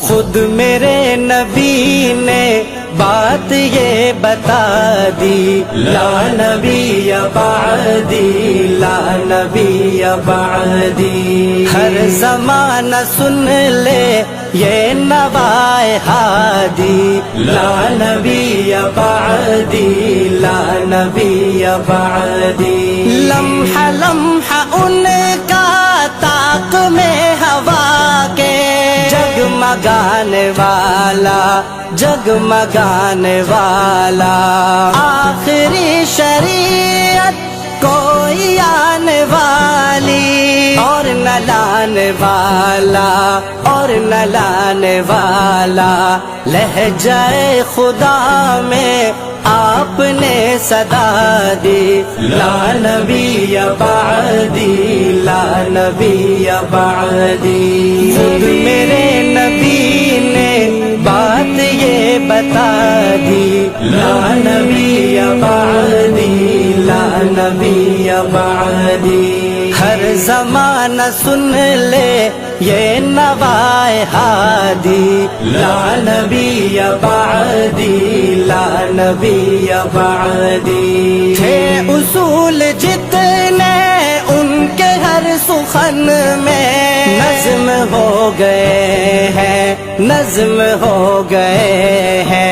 خود میرے نبی نے بات یہ بتا دی، لا نبی بعدی، لا نبی بعدی۔ ہر زمانہ سن لے یہ نوائے ہادی، لا نبی بعدی، لا نبی بعدی۔ لمحہ لمحہ ان کا طاق میں ہوا کے جگمگانے والا، جگمگانے والا، آخری شریعت کوئی آنے والی، اور نہ لانے والا، اور نہ لانے والا۔ لہجہ خدا میں آپ نے صدا دی، لا نبی بعدی، لا نبی بعدی۔ خود میرے نبی نے بات یہ بتا دی، لا نبی بعدی، لا نبی بعدی۔ ہر زمانہ سن لے یہ نوائے ہادی، لا نبی بعدی، لا نبی بعدی۔ تھے اصول جتنے ان کے ہر سخن میں نظم ہو گئے ہیں، نظم ہو گئے ہیں۔